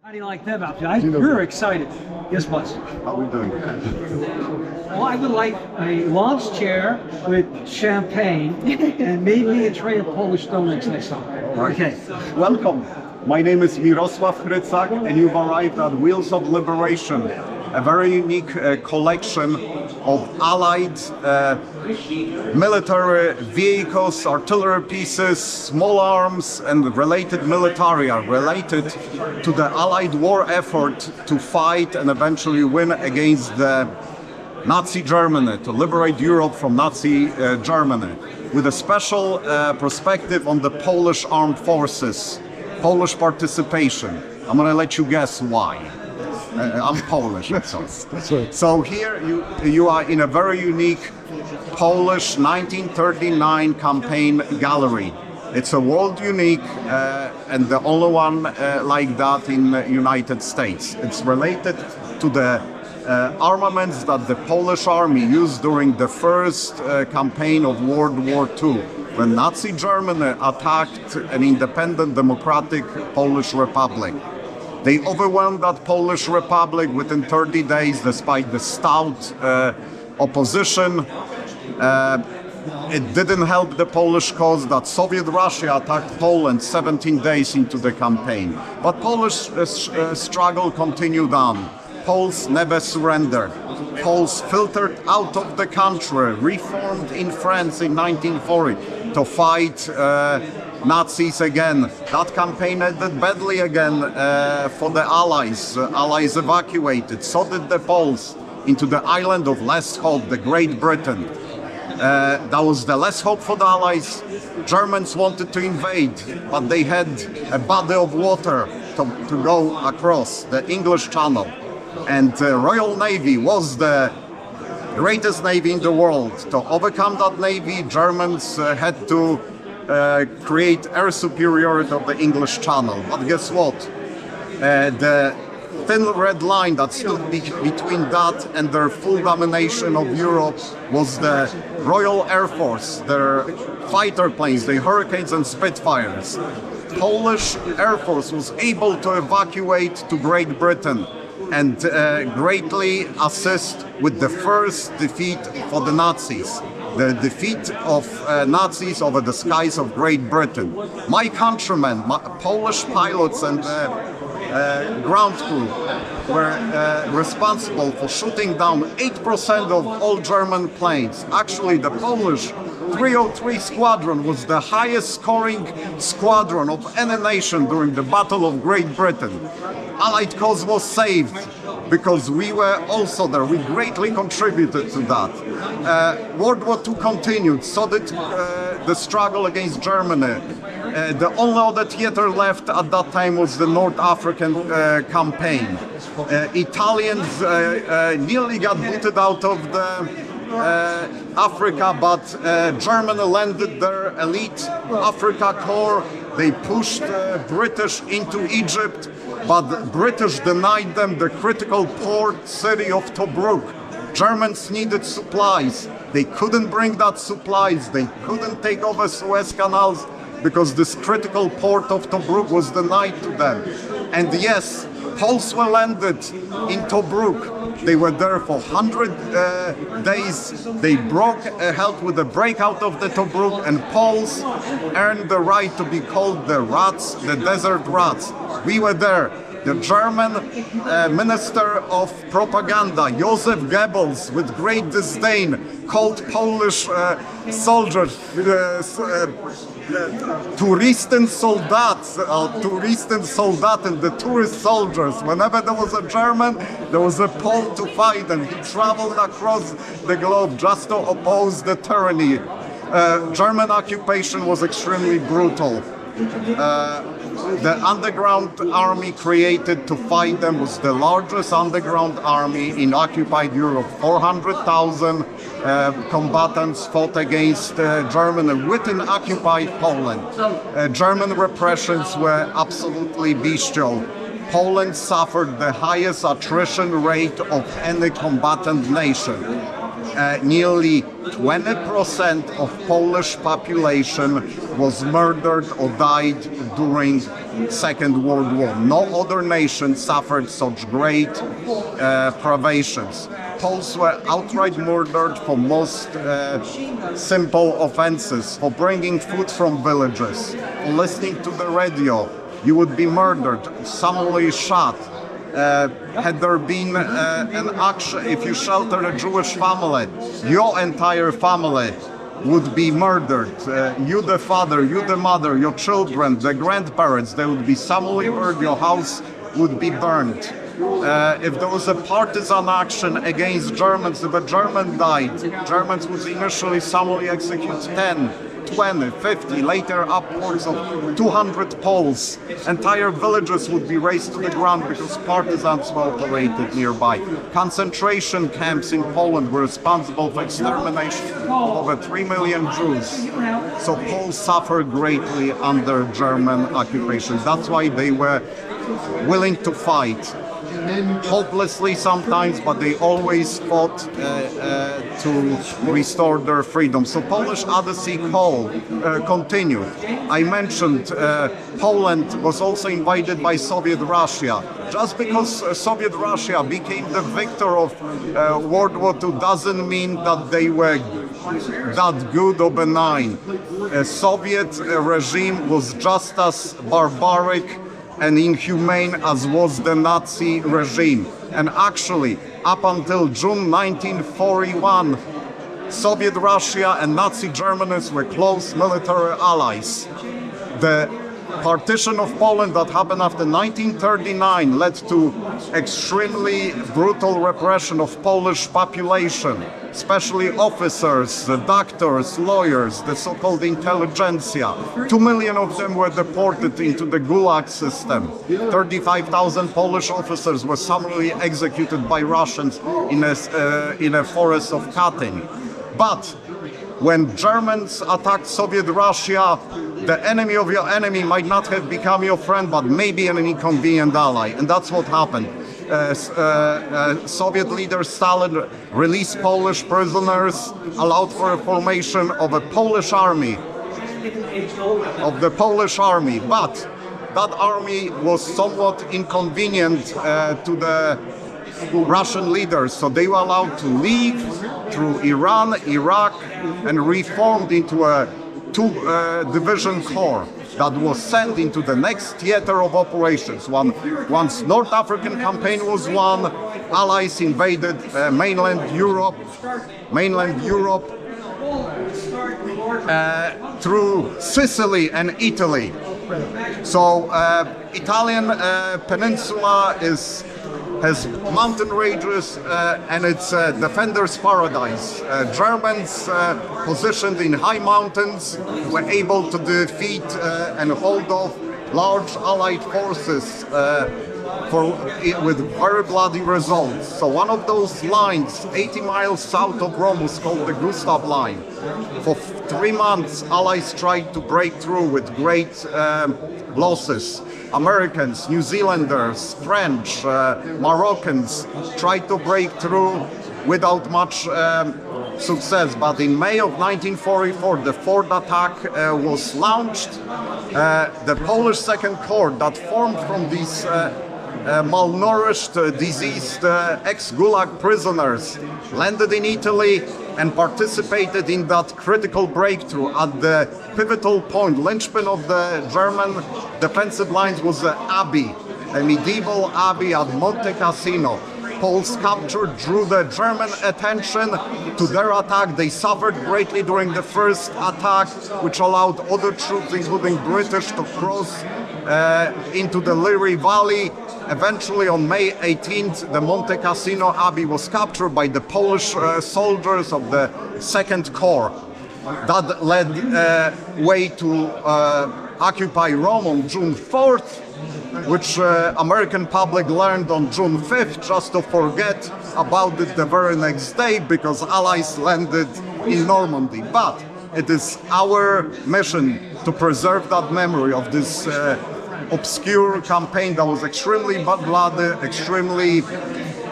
How do you like them out there? We're excited. Yes, boss. How are we doing? Well, I would like a lounge chair with champagne and maybe a tray of Polish donuts next time. Okay. Welcome. My name is Mirosław Hrycak, and you've arrived at Wheels of Liberation, a very unique collection of Allied military vehicles, artillery pieces, small arms, and related militaria related to the Allied war effort to fight and eventually win against the Nazi Germany, to liberate Europe from Nazi Germany, with a special perspective on the Polish armed forces, Polish participation. I'm going to let you guess why. I'm Polish, so. That's right. So here you are in a very unique Polish 1939 campaign gallery. It's a world unique and the only one like that in the United States. It's related to the armaments that the Polish army used during the first campaign of World War II, when Nazi Germany attacked an independent democratic Polish Republic. They overwhelmed that Polish Republic within 30 days, despite the stout opposition. It didn't help the Polish cause that Soviet Russia attacked Poland 17 days into the campaign. But Polish struggle continued on. Poles never surrendered. Poles filtered out of the country, reformed in France in 1940 to fight Nazis again. That campaign ended badly again for the Allies. Allies evacuated. So did the Poles into the island of less hope, the Great Britain. That was the less hope for the Allies. Germans wanted to invade, but they had a body of water to go across, the English Channel. And the Royal Navy was the greatest navy in the world. To overcome that navy, Germans had to create air superiority of the English Channel. But guess what? The thin red line that stood between that and their full domination of Europe was the Royal Air Force, their fighter planes, the Hurricanes and Spitfires. Polish Air Force was able to evacuate to Great Britain and greatly assist with the first defeat for the Nazis. The defeat of Nazis over the skies of Great Britain. My countrymen, Polish pilots and ground crew were responsible for shooting down 8% of all German planes. Actually, the Polish 303 Squadron was the highest scoring squadron of any nation during the Battle of Great Britain. Allied cause was saved because we were also there. We greatly contributed to that. World War II continued, so did the struggle against Germany. The only other theater left at that time was the North African campaign. Italians nearly got booted out of the Africa, but Germany landed their elite Africa Corps. They pushed British into Egypt, but the British denied them the critical port city of Tobruk. Germans needed supplies. They couldn't bring that supplies. They couldn't take over Suez canals because this critical port of Tobruk was denied to them. And yes, Poles were landed in Tobruk. They were there for 100 days. They helped with the breakout of the Tobruk, and Poles earned the right to be called the rats, the desert rats. We were there. The German Minister of Propaganda, Joseph Goebbels, with great disdain, called Polish soldiers Touristensoldaten, the tourist soldiers. Whenever there was a German, there was a Pole to fight, and he traveled across the globe just to oppose the tyranny. German occupation was extremely brutal. The underground army created to fight them was the largest underground army in occupied Europe. 400,000 combatants fought against Germany within occupied Poland. German repressions were absolutely bestial. Poland suffered the highest attrition rate of any combatant nation. Nearly 20% of Polish population was murdered or died during Second World War. No other nation suffered such great privations. Poles were outright murdered for most simple offenses, for bringing food from villages, for listening to the radio. You would be murdered, summarily shot. Had there been an action, if you shelter a Jewish family, your entire family would be murdered. You the father, you the mother, your children, the grandparents, they would be summarily murdered, your house would be burned. If there was a partisan action against Germans, if a German died, Germans would initially summarily execute 10, 20, 50, later upwards of 200 Poles. Entire villages would be razed to the ground because partisans were operated nearby. Concentration camps in Poland were responsible for extermination of over 3 million Jews. So Poles suffered greatly under German occupation. That's why they were willing to fight. Hopelessly sometimes, but they always fought to restore their freedom. So Polish Odyssey call continued. I mentioned Poland was also invaded by Soviet Russia. Just because Soviet Russia became the victor of World War II doesn't mean that they were that good or benign. Soviet regime was just as barbaric and inhumane as was the Nazi regime. And actually, up until June 1941, Soviet Russia and Nazi Germany were close military allies. The partition of Poland that happened after 1939 led to extremely brutal repression of Polish population, especially officers, doctors, lawyers, the so-called intelligentsia. 2 million of them were deported into the Gulag system. 35,000 Polish officers were summarily executed by Russians in a forest of Katyn. But when Germans attacked Soviet Russia, the enemy of your enemy might not have become your friend, but maybe an inconvenient ally. And that's what happened. Soviet leader Stalin released Polish prisoners, allowed for a formation of a Polish army, of the Polish army. But that army was somewhat inconvenient to the Russian leaders, so they were allowed to leave through Iran, Iraq, and reformed into a two-division corps that was sent into the next theater of operations. Once North African campaign was won, Allies invaded mainland Europe through Sicily and Italy. So Italian peninsula has mountain ranges and it's a defender's paradise. Germans positioned in high mountains were able to defeat and hold off large Allied forces with very bloody results. So one of those lines, 80 miles south of Rome, was called the Gustav Line. For 3 months, Allies tried to break through with great losses. Americans, New Zealanders, French, Moroccans tried to break through without much success. But in May of 1944, the fourth attack was launched. The Polish Second Corps that formed from these malnourished, diseased ex-Gulag prisoners landed in Italy and participated in that critical breakthrough. At the pivotal point, linchpin of the German defensive lines was the abbey, a medieval abbey at Monte Cassino. Poles captured drew the German attention to their attack. They suffered greatly during the first attack, which allowed other troops, including British, to cross into the Liri Valley. Eventually, on May 18th, the Monte Cassino Abbey was captured by the Polish soldiers of the Second Corps. That led way to occupy Rome on June 4th, which American public learned on June 5th, just to forget about it the very next day, because Allies landed in Normandy. But it is our mission to preserve that memory of this obscure campaign that was extremely bloody, extremely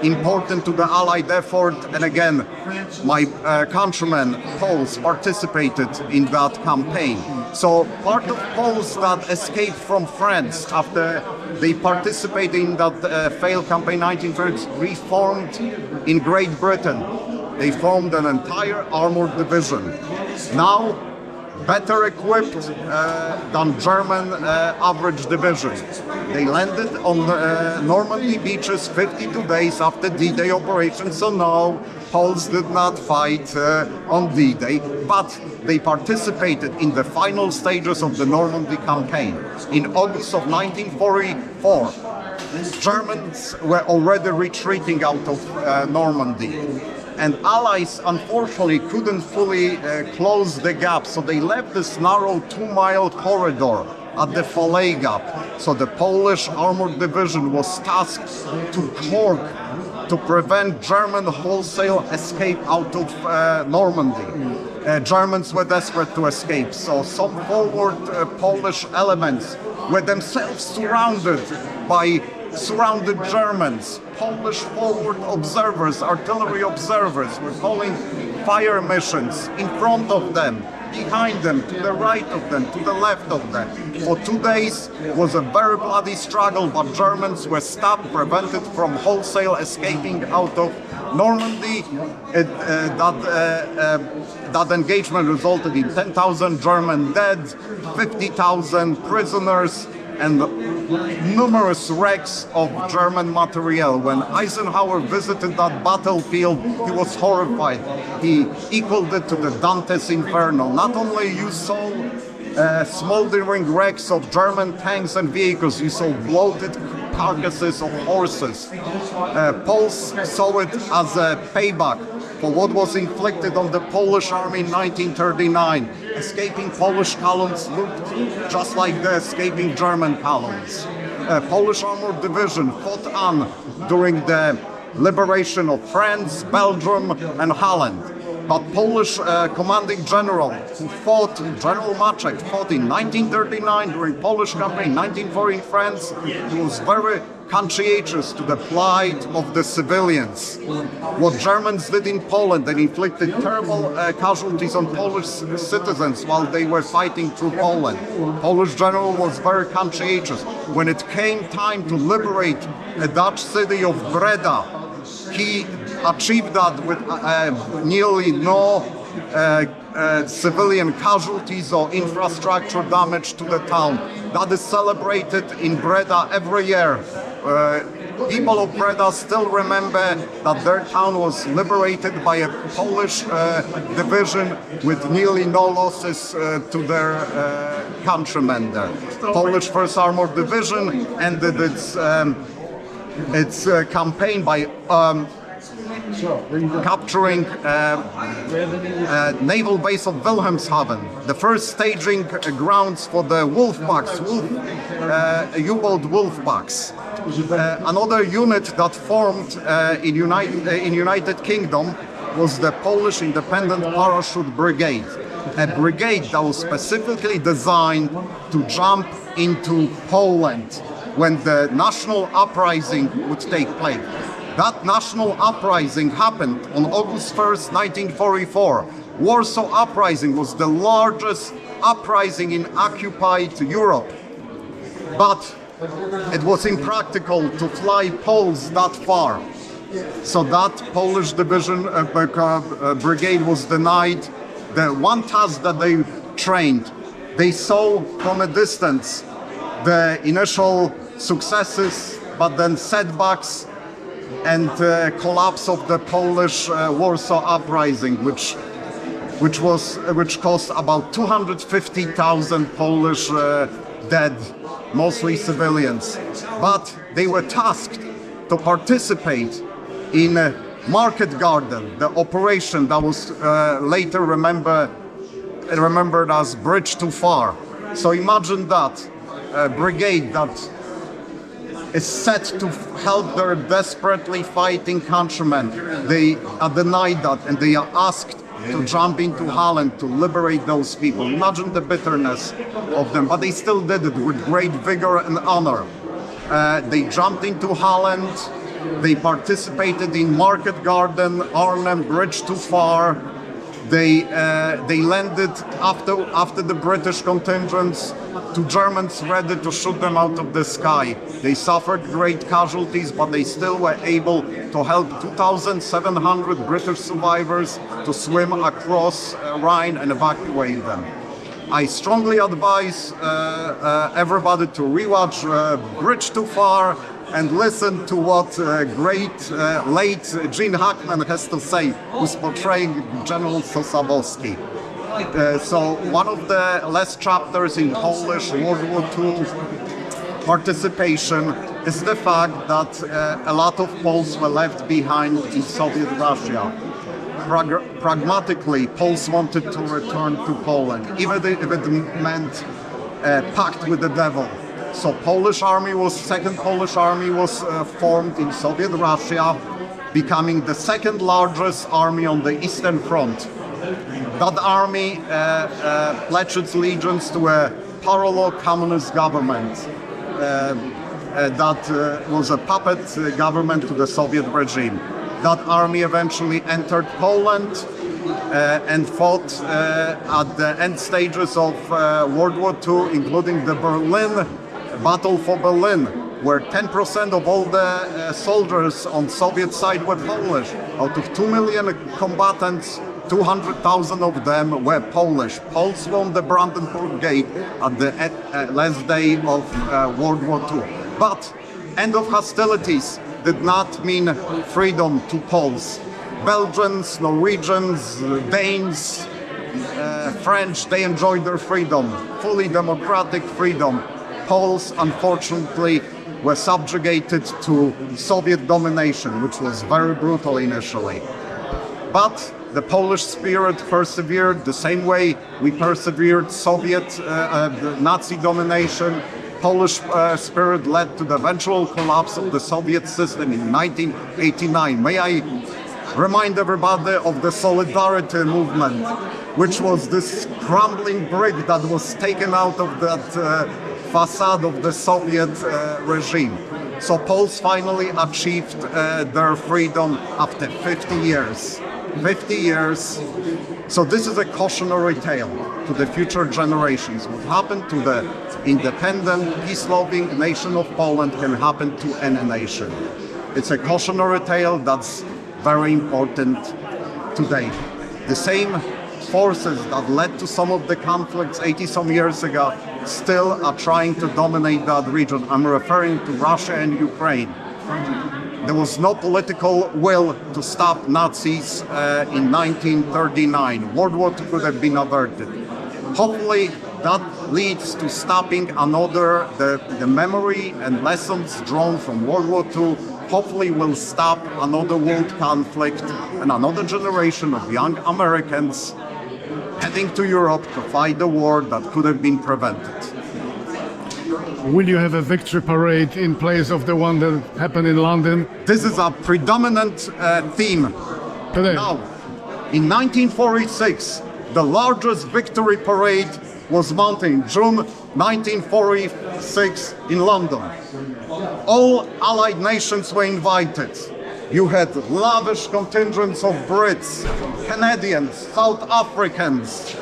important to the Allied effort. And again, my countrymen, Poles, participated in that campaign. So part of Poles that escaped from France after they participated in that failed campaign 1930s reformed in Great Britain. They formed an entire armored division. Now, better equipped than German average division. They landed on Normandy beaches 52 days after D-Day operation, so no, Poles did not fight on D-Day, but they participated in the final stages of the Normandy campaign. In August of 1944, Germans were already retreating out of Normandy. And Allies, unfortunately, couldn't fully close the gap, so they left this narrow 2-mile corridor at the Falaise Gap. So the Polish armored division was tasked to Cork to prevent German wholesale escape out of Normandy. Germans were desperate to escape, so some forward Polish elements were themselves surrounded by surrounded Germans. Polish forward observers, artillery observers, were calling fire missions in front of them, behind them, to the right of them, to the left of them. For 2 days was a very bloody struggle, but Germans were stopped, prevented from wholesale escaping out of Normandy. That engagement resulted in 10,000 German dead, 50,000 prisoners, and numerous wrecks of German materiel. When Eisenhower visited that battlefield, he was horrified. He equaled it to the Dante's Inferno. Not only you saw smoldering wrecks of German tanks and vehicles, you saw bloated carcasses of horses. Poles saw it as a payback for what was inflicted on the Polish army in 1939. Escaping Polish columns looked just like the escaping German columns. Polish armored division fought on during the liberation of France, Belgium and Holland. But Polish commanding general who fought, General Maczek, fought in 1939 during Polish campaign, 1940 in France. He was very conscientious to the plight of the civilians. What Germans did in Poland, they inflicted terrible casualties on Polish citizens while they were fighting through Poland. Polish general was very conscientious. When it came time to liberate a Dutch city of Breda, he achieved that with nearly no civilian casualties or infrastructure damage to the town. That is celebrated in Breda every year. People of Breda still remember that their town was liberated by a Polish division with nearly no losses to their countrymen there. Polish 1st Armored Division ended its campaign by capturing naval base of Wilhelmshaven, the first staging grounds for the Wolfpacks, U-boat Wolfpacks. Another unit that formed in United Kingdom was the Polish Independent Parachute Brigade, a brigade that was specifically designed to jump into Poland when the national uprising would take place. That national uprising happened on August 1st, 1944. Warsaw Uprising was the largest uprising in occupied Europe. But it was impractical to fly Poles that far. So that Polish division brigade was denied the one task that they trained. They saw from a distance the initial successes, but then setbacks and collapse of the Polish Warsaw Uprising, which cost about 250,000 Polish dead, mostly civilians. But they were tasked to participate in Market Garden, the operation that was later remembered as Bridge Too Far. So imagine that, a brigade that is set to help their desperately fighting countrymen. They are denied that, and they are asked to jump into Holland to liberate those people. Imagine the bitterness of them, but they still did it with great vigor and honor. They jumped into Holland, they participated in Market Garden, Arnhem, Bridge Too Far. They landed after the British contingents to Germans ready to shoot them out of the sky. They suffered great casualties, but they still were able to help 2,700 British survivors to swim across Rhine and evacuate them. I strongly advise everybody to rewatch Bridge Too Far and listen to what late Gene Hackman has to say, who's portraying General Sosabowski. So one of the last chapters in Polish World War II participation is the fact that a lot of Poles were left behind in Soviet Russia. Pragmatically, Poles wanted to return to Poland, even if it meant a pact with the devil. So Second Polish Army was formed in Soviet Russia, becoming the second largest army on the Eastern Front. That army pledged its allegiance to a parallel communist government that was a puppet government to the Soviet regime. That army eventually entered Poland and fought at the end stages of World War II, including the Battle for Berlin, where 10% of all the soldiers on Soviet side were Polish. Out of 2 million combatants, 200,000 of them were Polish. Poles won the Brandenburg Gate at the last day of World War II. But end of hostilities did not mean freedom to Poles. Belgians, Norwegians, Danes, French, they enjoyed their freedom, fully democratic freedom. Poles, unfortunately, were subjugated to Soviet domination, which was very brutal initially. But the Polish spirit persevered the same way we persevered Soviet Nazi domination. Polish spirit led to the eventual collapse of the Soviet system in 1989. May I remind everybody of the Solidarity movement, which was this crumbling brick that was taken out of that facade of the Soviet regime. So Poles finally achieved their freedom after 50 years. 50 years. So this is a cautionary tale to the future generations. What happened to the independent, peace-loving nation of Poland can happen to any nation. It's a cautionary tale that's very important today. The same forces that led to some of the conflicts 80-some years ago still are trying to dominate that region. I'm referring to Russia and Ukraine. There was no political will to stop Nazis in 1939. World War II could have been averted. Hopefully that leads to stopping the memory and lessons drawn from World War II. Hopefully will stop another world conflict and another generation of young Americans heading to Europe to fight the war that could have been prevented. Will you have a victory parade in place of the one that happened in London? This is a predominant theme. Today. Now, in 1946, the largest victory parade was mounted in June 1946 in London. All Allied nations were invited. You had lavish contingents of Brits, Canadians, South Africans,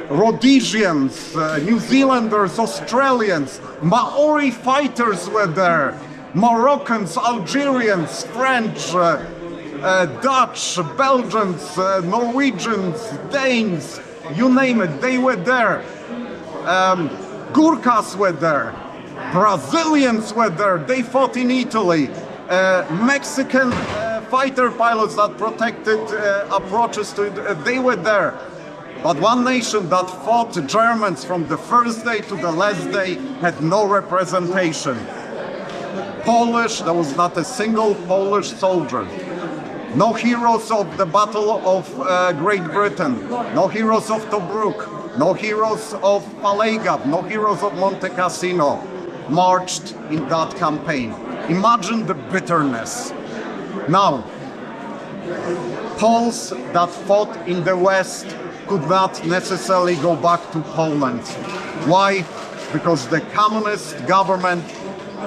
Rhodesians, New Zealanders, Australians, Maori fighters were there, Moroccans, Algerians, French, Dutch, Belgians, Norwegians, Danes, you name it, they were there. Gurkhas were there, Brazilians were there, they fought in Italy. Mexican fighter pilots that protected approaches to it, they were there. But one nation that fought Germans from the first day to the last day had no representation. Polish, there was not a single Polish soldier. No heroes of the Battle of Great Britain, no heroes of Tobruk, no heroes of Palejgab, no heroes of Monte Cassino marched in that campaign. Imagine the bitterness. Now, Poles that fought in the West could not necessarily go back to Poland. Why? Because the communist government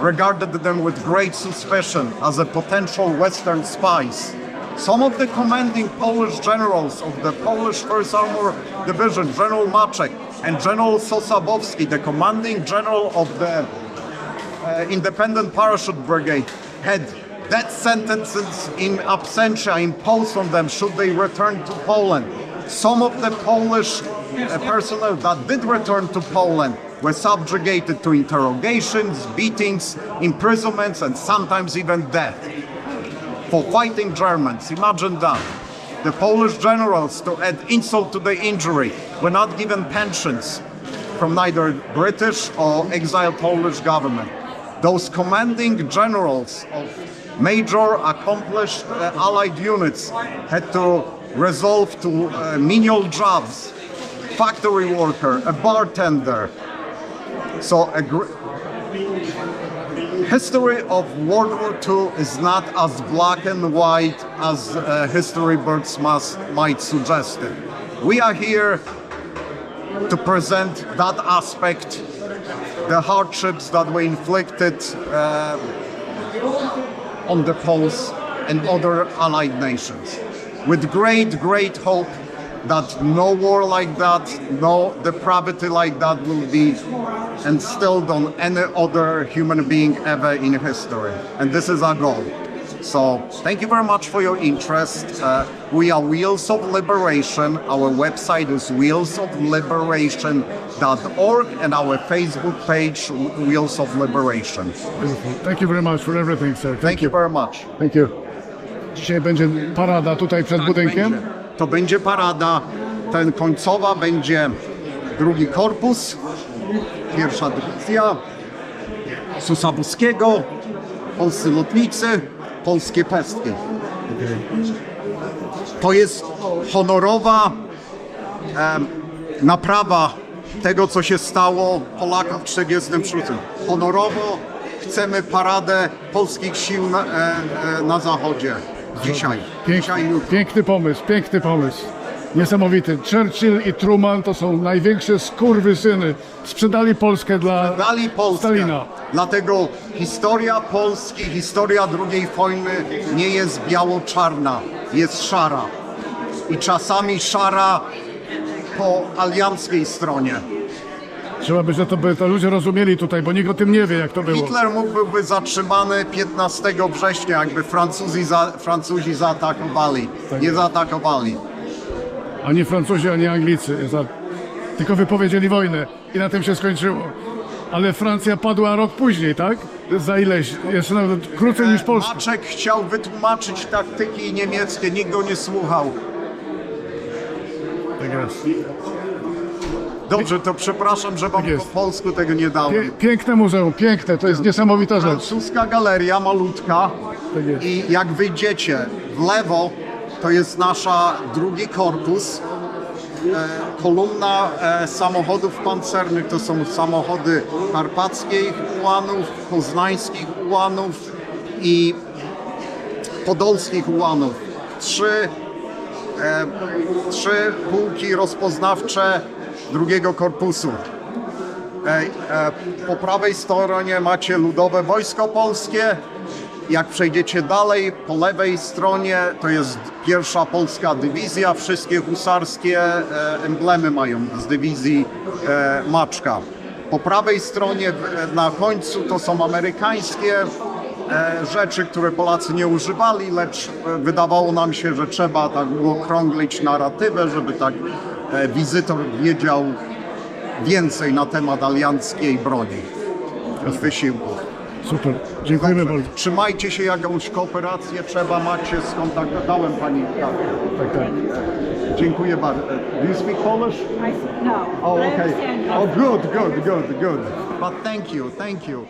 regarded them with great suspicion as a potential Western spies. Some of the commanding Polish generals of the Polish First Armor Division, General Maczek and General Sosabowski, the commanding general of the Independent Parachute Brigade, had death sentences in absentia imposed on them should they return to Poland. Some of the Polish personnel that did return to Poland were subjugated to interrogations, beatings, imprisonments, and sometimes even death for fighting Germans. Imagine that. The Polish generals, to add insult to the injury, were not given pensions from neither British or exiled Polish government. Those commanding generals of major accomplished Allied units had to resolve to menial jobs, factory worker, a bartender. So history of World War II is not as black and white as history books might suggest it. We are here to present that aspect, the hardships that were inflicted on the Poles and other Allied nations, with great hope that no war like that, no depravity like that will be instilled on any other human being ever in history. And this is our goal. So thank you very much for your interest. We are Wheels of Liberation. Our website is wheelsofliberation.org and our Facebook page, Wheels of Liberation. Beautiful. Thank you very much for everything, sir. Thank you very much. Thank you. Dzisiaj będzie parada tutaj przed budynkiem. To będzie parada, ten końcowa będzie drugi korpus, pierwsza dywizja, Sosabowskiego, polscy lotnicy, polskie pestki. To jest honorowa naprawa tego, co się stało Polakom w 1943. Honorowo chcemy paradę polskich sił na zachodzie. Dzisiaj. Piękny pomysł. Niesamowity. Churchill i Truman to są największe skurwysyny. Sprzedali Polskę dla Stalina. Dlatego historia Polski, historia II wojny nie jest biało-czarna, jest szara. I czasami szara po alianckiej stronie. Trzeba by, że to ludzie rozumieli tutaj, bo nikt o tym nie wie, jak to było. Hitler mógłby zatrzymany 15 września, jakby Francuzi zaatakowali. Tak. Nie zaatakowali. Ani Francuzi, ani Anglicy. Tylko wypowiedzieli wojnę i na tym się skończyło. Ale Francja padła rok później, tak? Za ileś? Jeszcze nawet krócej niż Polska. Maczek chciał wytłumaczyć taktyki niemieckie, nikt go nie słuchał. Tak jest. Dobrze, to przepraszam, że wam po polsku tego nie dałem. Piękne muzeum, piękne, to jest niesamowita rzecz. Francuska galeria, malutka. Tak jest. I jak wyjdziecie w lewo, to jest nasza drugi korpus. Kolumna samochodów pancernych to są samochody karpackich ułanów, poznańskich ułanów i podolskich ułanów. Trzy pułki rozpoznawcze drugiego korpusu. Po prawej stronie macie Ludowe Wojsko Polskie. Jak przejdziecie dalej, po lewej stronie to jest pierwsza polska dywizja. Wszystkie husarskie emblemy mają z dywizji Maczka. Po prawej stronie na końcu to są amerykańskie rzeczy, które Polacy nie używali, lecz wydawało nam się, że trzeba tak uokrąglić narratywę, żeby tak wizytor wiedział więcej na temat alianckiej broni i wysiłków. Super, dziękujemy bardzo. Trzymajcie się, jakąś kooperację trzeba, macie skąd dałem pani kartę. Tak. Dziękuję bardzo. Do you speak Polish? No. Oh, but I okay. understand you. Oh, good. But thank you.